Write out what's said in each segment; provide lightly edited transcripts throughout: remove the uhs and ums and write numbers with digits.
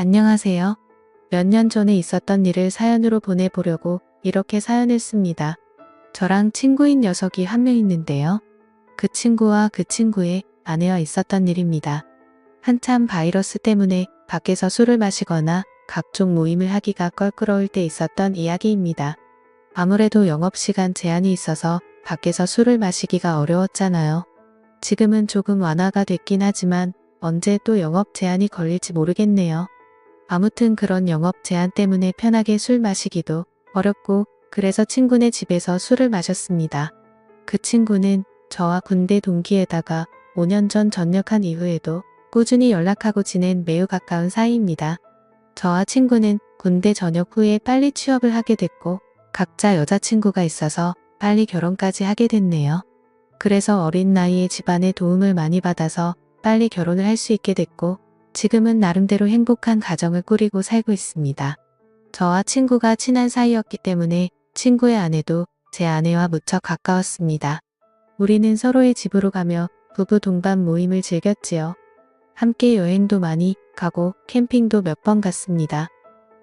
안녕하세요. 몇 년 전에 있었던 일을 사연으로 보내보려고 이렇게 사연을 씁니다. 저랑 친구인 녀석이 한 명 있는데요. 그 친구와 그 친구의 아내와 있었던 일입니다. 한참 바이러스 때문에 밖에서 술을 마시거나 각종 모임을 하기가 껄끄러울 때 있었던 이야기입니다. 아무래도 영업시간 제한이 있어서 밖에서 술을 마시기가 어려웠잖아요. 지금은 조금 완화가 됐긴 하지만 언제 또 영업 제한이 걸릴지 모르겠네요. 아무튼 그런 영업 제한 때문에 편하게 술 마시기도 어렵고 그래서 친구네 집에서 술을 마셨습니다. 그 친구는 저와 군대 동기에다가 5년 전 전역한 이후에도 꾸준히 연락하고 지낸 매우 가까운 사이입니다. 저와 친구는 군대 전역 후에 빨리 취업을 하게 됐고 각자 여자친구가 있어서 빨리 결혼까지 하게 됐네요. 그래서 어린 나이에 집안의 도움을 많이 받아서 빨리 결혼을 할 수 있게 됐고 지금은 나름대로 행복한 가정을 꾸리고 살고 있습니다. 저와 친구가 친한 사이였기 때문에 친구의 아내도 제 아내와 무척 가까웠습니다. 우리는 서로의 집으로 가며 부부 동반 모임을 즐겼지요. 함께 여행도 많이 가고 캠핑도 몇 번 갔습니다.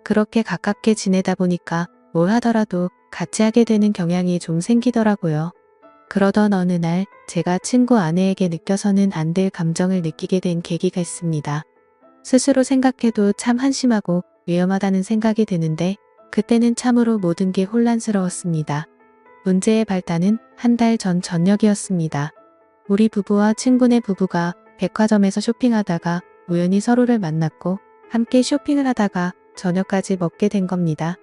그렇게 가깝게 지내다 보니까 뭘 하더라도 같이 하게 되는 경향이 좀 생기더라고요. 그러던 어느 날 제가 친구 아내에게 느껴서는 안 될 감정을 느끼게 된 계기가 있습니다. 스스로 생각해도 참 한심하고 위험하다는 생각이 드는데 그때는 참으로 모든 게 혼란스러웠습니다. 문제의 발단은 한 달 전 저녁이었습니다. 우리 부부와 친구네 부부가 백화점에서 쇼핑하다가 우연히 서로를 만났고 함께 쇼핑을 하다가 저녁까지 먹게 된 겁니다.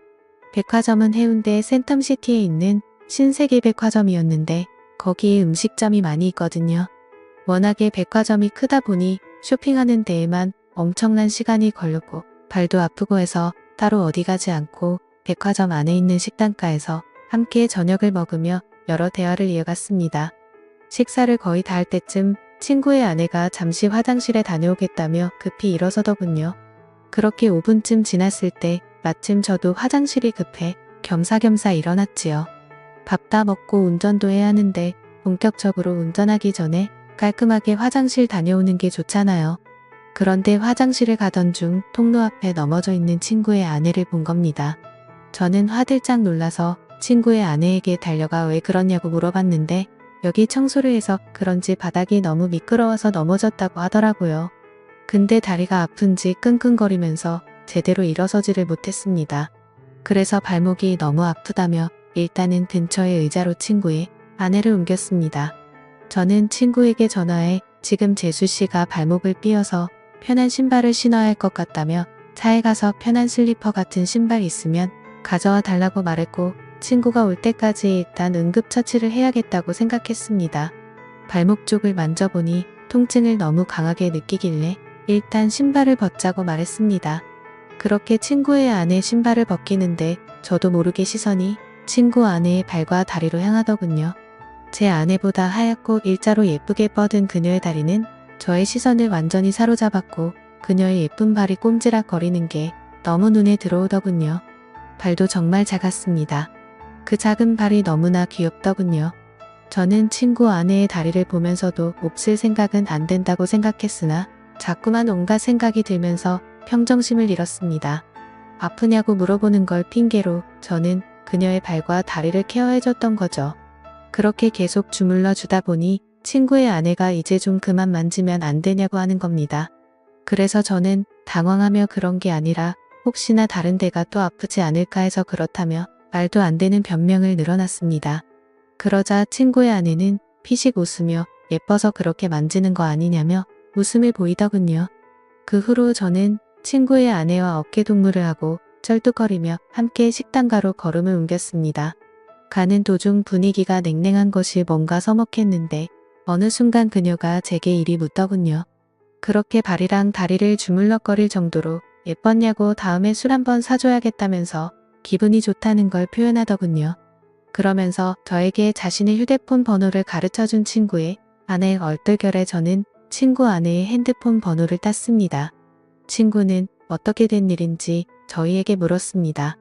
백화점은 해운대 센텀시티에 있는 신세계 백화점이었는데 거기에 음식점이 많이 있거든요. 워낙에 백화점이 크다 보니 쇼핑하는 데에만 엄청난 시간이 걸렸고 발도 아프고 해서 따로 어디 가지 않고 백화점 안에 있는 식당가에서 함께 저녁을 먹으며 여러 대화를 이어갔습니다. 식사를 거의 다 할 때쯤 친구의 아내가 잠시 화장실에 다녀오겠다며 급히 일어서더군요. 그렇게 5분쯤 지났을 때 마침 저도 화장실이 급해 겸사겸사 일어났지요. 밥 다 먹고 운전도 해야 하는데 본격적으로 운전하기 전에 깔끔하게 화장실 다녀오는 게 좋잖아요. 그런데 화장실을 가던 중 통로 앞에 넘어져 있는 친구의 아내를 본 겁니다. 저는 화들짝 놀라서 친구의 아내에게 달려가 왜 그러냐고 물어봤는데 여기 청소를 해서 그런지 바닥이 너무 미끄러워서 넘어졌다고 하더라고요. 근데 다리가 아픈지 끙끙거리면서 제대로 일어서지를 못했습니다. 그래서 발목이 너무 아프다며 일단은 근처의 의자로 친구의 아내를 옮겼습니다. 저는 친구에게 전화해 지금 재수씨가 발목을 삐어서 편한 신발을 신어야 할 것 같다며 차에 가서 편한 슬리퍼 같은 신발 있으면 가져와 달라고 말했고 친구가 올 때까지 일단 응급처치를 해야겠다고 생각했습니다. 발목 쪽을 만져보니 통증을 너무 강하게 느끼길래 일단 신발을 벗자고 말했습니다. 그렇게 친구의 아내 신발을 벗기는데 저도 모르게 시선이 친구 아내의 발과 다리로 향하더군요. 제 아내보다 하얗고 일자로 예쁘게 뻗은 그녀의 다리는 저의 시선을 완전히 사로잡았고 그녀의 예쁜 발이 꼼지락거리는 게 너무 눈에 들어오더군요. 발도 정말 작았습니다. 그 작은 발이 너무나 귀엽더군요. 저는 친구 아내의 다리를 보면서도 몹쓸 생각은 안 된다고 생각했으나 자꾸만 온갖 생각이 들면서 평정심을 잃었습니다. 아프냐고 물어보는 걸 핑계로 저는 그녀의 발과 다리를 케어해줬던 거죠. 그렇게 계속 주물러 주다 보니 친구의 아내가 이제 좀 그만 만지면 안 되냐고 하는 겁니다. 그래서 저는 당황하며 그런 게 아니라 혹시나 다른 데가 또 아프지 않을까 해서 그렇다며 말도 안 되는 변명을 늘어놨습니다. 그러자 친구의 아내는 피식 웃으며 예뻐서 그렇게 만지는 거 아니냐며 웃음을 보이더군요. 그 후로 저는 친구의 아내와 어깨동무를 하고 쩔뚝거리며 함께 식당가로 걸음을 옮겼습니다. 가는 도중 분위기가 냉랭한 것이 뭔가 서먹했는데 어느 순간 그녀가 제게 입이 묻더군요. 그렇게 발이랑 다리를 주물럭거릴 정도로 예뻤냐고 다음에 술 한번 사줘야겠다면서 기분이 좋다는 걸 표현하더군요. 그러면서 저에게 자신의 휴대폰 번호를 가르쳐준 친구의 아내 얼떨결에 저는 친구 아내의 핸드폰 번호를 땄습니다. 친구는 어떻게 된 일인지 저희에게 물었습니다.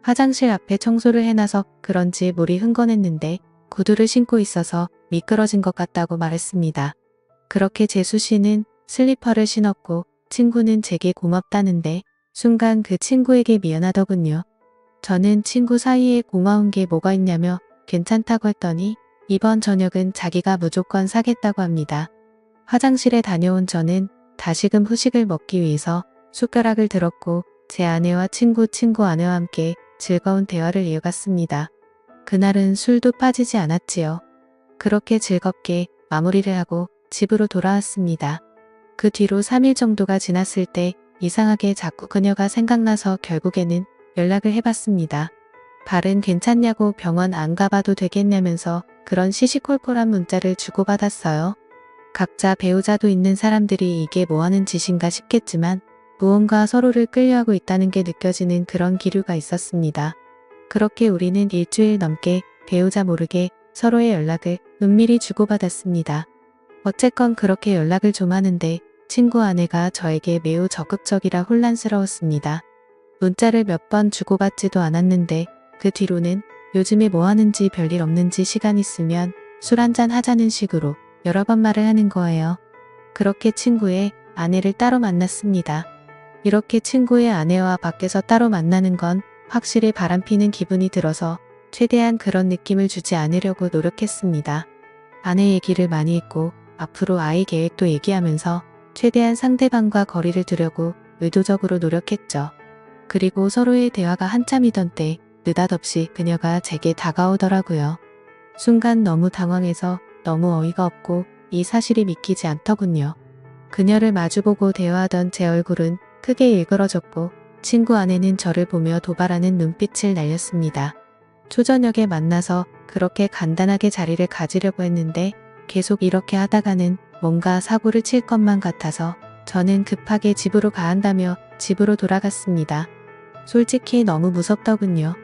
화장실 앞에 청소를 해놔서 그런지 물이 흥건했는데 구두를 신고 있어서 미끄러진 것 같다고 말했습니다. 그렇게 재수 씨는 슬리퍼를 신었고 친구는 제게 고맙다는데 순간 그 친구에게 미안하더군요. 저는 친구 사이에 고마운 게 뭐가 있냐며 괜찮다고 했더니 이번 저녁은 자기가 무조건 사겠다고 합니다. 화장실에 다녀온 저는 다시금 후식을 먹기 위해서 숟가락을 들었고 제 아내와 친구 아내와 함께 즐거운 대화를 이어갔습니다. 그날은 술도 빠지지 않았지요. 그렇게 즐겁게 마무리를 하고 집으로 돌아왔습니다. 그 뒤로 3일 정도가 지났을 때 이상하게 자꾸 그녀가 생각나서 결국에는 연락을 해봤습니다. 발은 괜찮냐고 병원 안 가봐도 되겠냐면서 그런 시시콜콜한 문자를 주고받았어요. 각자 배우자도 있는 사람들이 이게 뭐하는 짓인가 싶겠지만 무언가 서로를 끌려하고 있다는 게 느껴지는 그런 기류가 있었습니다. 그렇게 우리는 일주일 넘게 배우자 모르게 서로의 연락을 은밀히 주고받았습니다. 어쨌건 그렇게 연락을 좀 하는데 친구 아내가 저에게 매우 적극적이라 혼란스러웠습니다. 문자를 몇 번 주고받지도 않았는데 그 뒤로는 요즘에 뭐 하는지 별일 없는지 시간 있으면 술 한잔 하자는 식으로 여러 번 말을 하는 거예요. 그렇게 친구의 아내를 따로 만났습니다. 이렇게 친구의 아내와 밖에서 따로 만나는 건 확실히 바람피는 기분이 들어서 최대한 그런 느낌을 주지 않으려고 노력했습니다. 아내 얘기를 많이 했고 앞으로 아이 계획도 얘기하면서 최대한 상대방과 거리를 두려고 의도적으로 노력했죠. 그리고 서로의 대화가 한참이던 때 느닷없이 그녀가 제게 다가오더라고요. 순간 너무 당황해서 너무 어이가 없고 이 사실이 믿기지 않더군요. 그녀를 마주보고 대화하던 제 얼굴은 크게 일그러졌고 친구 아내는 저를 보며 도발하는 눈빛을 날렸습니다. 초저녁에 만나서 그렇게 간단하게 자리를 가지려고 했는데 계속 이렇게 하다가는 뭔가 사고를 칠 것만 같아서 저는 급하게 집으로 가야 한다며 집으로 돌아갔습니다. 솔직히 너무 무섭더군요.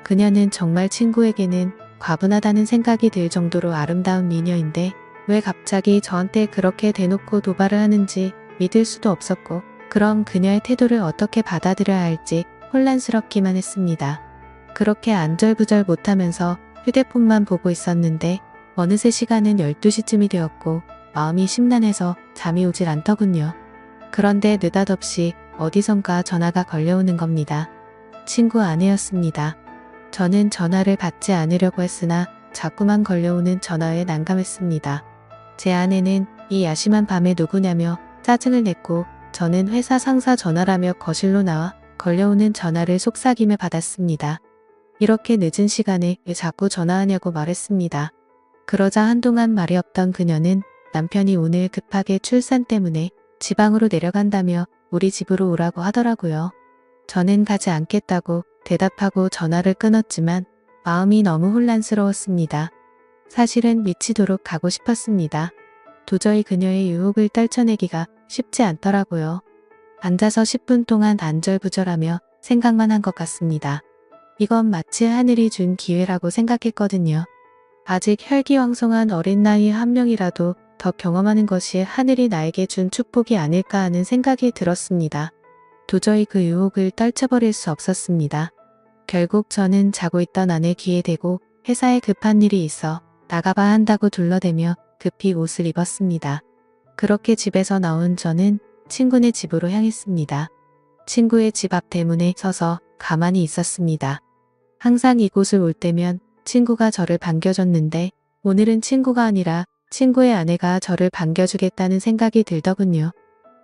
그녀는 정말 친구에게는 과분하다는 생각이 들 정도로 아름다운 미녀인데 왜 갑자기 저한테 그렇게 대놓고 도발을 하는지 믿을 수도 없었고 그럼 그녀의 태도를 어떻게 받아들여야 할지 혼란스럽기만 했습니다. 그렇게 안절부절 못하면서 휴대폰만 보고 있었는데 어느새 시간은 12시쯤이 되었고 마음이 심란해서 잠이 오질 않더군요. 그런데 느닷없이 어디선가 전화가 걸려오는 겁니다. 친구 아내였습니다. 저는 전화를 받지 않으려고 했으나 자꾸만 걸려오는 전화에 난감했습니다. 제 아내는 이 야심한 밤에 누구냐며 짜증을 냈고 저는 회사 상사 전화라며 거실로 나와 걸려오는 전화를 속삭이며 받았습니다. 이렇게 늦은 시간에 왜 자꾸 전화하냐고 말했습니다. 그러자 한동안 말이 없던 그녀는 남편이 오늘 급하게 출산 때문에 지방으로 내려간다며 우리 집으로 오라고 하더라고요. 저는 가지 않겠다고 대답하고 전화를 끊었지만 마음이 너무 혼란스러웠습니다. 사실은 미치도록 가고 싶었습니다. 도저히 그녀의 유혹을 떨쳐내기가 쉽지 않더라고요. 앉아서 10분 동안 안절부절하며 생각만 한 것 같습니다. 이건 마치 하늘이 준 기회라고 생각했거든요. 아직 혈기왕성한 어린 나이 한 명이라도 더 경험하는 것이 하늘이 나에게 준 축복이 아닐까 하는 생각이 들었습니다. 도저히 그 유혹을 떨쳐버릴 수 없었습니다. 결국 저는 자고 있던 아내 귀에 대고 회사에 급한 일이 있어 나가봐야 한다고 둘러대며 급히 옷을 입었습니다. 그렇게 집에서 나온 저는 친구네 집으로 향했습니다. 친구의 집 앞 대문에 서서 가만히 있었습니다. 항상 이곳을 올 때면 친구가 저를 반겨줬는데 오늘은 친구가 아니라 친구의 아내가 저를 반겨주겠다는 생각이 들더군요.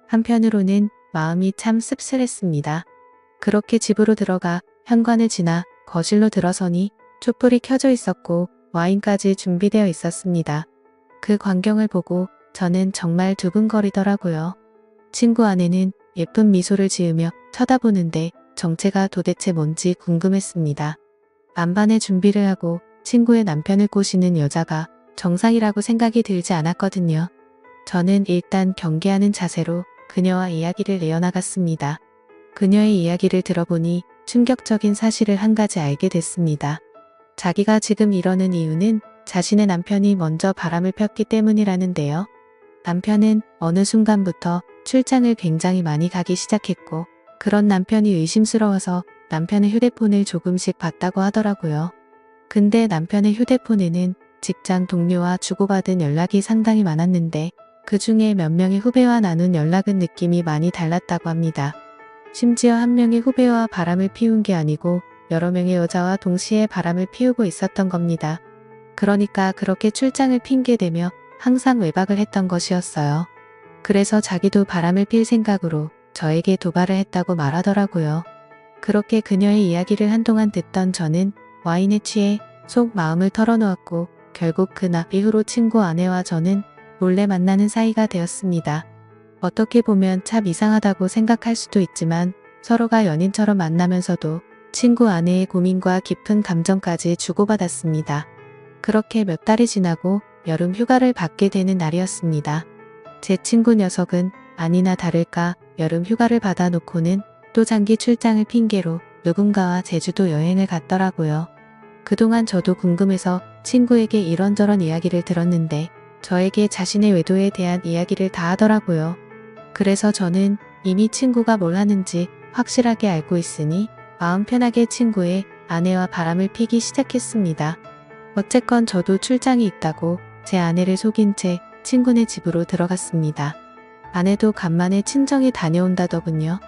한편으로는 마음이 참 씁쓸했습니다. 그렇게 집으로 들어가 현관을 지나 거실로 들어서니 촛불이 켜져 있었고 와인까지 준비되어 있었습니다. 그 광경을 보고 저는 정말 두근거리더라고요. 친구 아내는 예쁜 미소를 지으며 쳐다보는데 정체가 도대체 뭔지 궁금했습니다. 만반의 준비를 하고 친구의 남편을 꼬시는 여자가 정상이라고 생각이 들지 않았거든요. 저는 일단 경계하는 자세로 그녀와 이야기를 이어나갔습니다. 그녀의 이야기를 들어보니 충격적인 사실을 한 가지 알게 됐습니다. 자기가 지금 이러는 이유는 자신의 남편이 먼저 바람을 폈기 때문이라는데요. 남편은 어느 순간부터 출장을 굉장히 많이 가기 시작했고 그런 남편이 의심스러워서 남편의 휴대폰을 조금씩 봤다고 하더라고요. 근데 남편의 휴대폰에는 직장 동료와 주고받은 연락이 상당히 많았는데 그 중에 몇 명의 후배와 나눈 연락은 느낌이 많이 달랐다고 합니다. 심지어 한 명의 후배와 바람을 피운 게 아니고 여러 명의 여자와 동시에 바람을 피우고 있었던 겁니다. 그러니까 그렇게 출장을 핑계대며 항상 외박을 했던 것이었어요. 그래서 자기도 바람을 필 생각으로 저에게 도발을 했다고 말하더라고요. 그렇게 그녀의 이야기를 한동안 듣던 저는 와인에 취해 속 마음을 털어놓았고 결국 그날 이후로 친구 아내와 저는 몰래 만나는 사이가 되었습니다. 어떻게 보면 참 이상하다고 생각할 수도 있지만 서로가 연인처럼 만나면서도 친구 아내의 고민과 깊은 감정까지 주고받았습니다. 그렇게 몇 달이 지나고 여름 휴가를 받게 되는 날이었습니다. 제 친구 녀석은 아니나 다를까 여름 휴가를 받아놓고는 또 장기 출장을 핑계로 누군가와 제주도 여행을 갔더라고요. 그동안 저도 궁금해서 친구에게 이런저런 이야기를 들었는데 저에게 자신의 외도에 대한 이야기를 다 하더라고요. 그래서 저는 이미 친구가 뭘 하는지 확실하게 알고 있으니 마음 편하게 친구의 아내와 바람을 피기 시작했습니다. 어쨌건 저도 출장이 있다고 제 아내를 속인 채 친구네 집으로 들어갔습니다. 아내도 간만에 친정에 다녀온다더군요.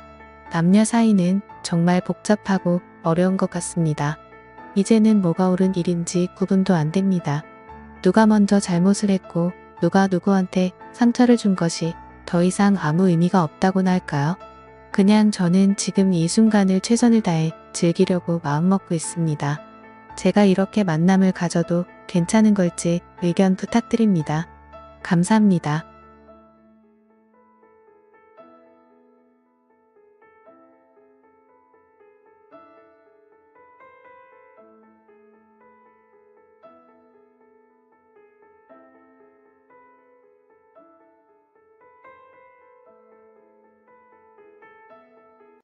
남녀 사이는 정말 복잡하고 어려운 것 같습니다. 이제는 뭐가 옳은 일인지 구분도 안 됩니다. 누가 먼저 잘못을 했고 누가 누구한테 상처를 준 것이 더 이상 아무 의미가 없다고나 할까요? 그냥 저는 지금 이 순간을 최선을 다해 즐기려고 마음먹고 있습니다. 제가 이렇게 만남을 가져도 괜찮은 걸지 의견 부탁드립니다. 감사합니다.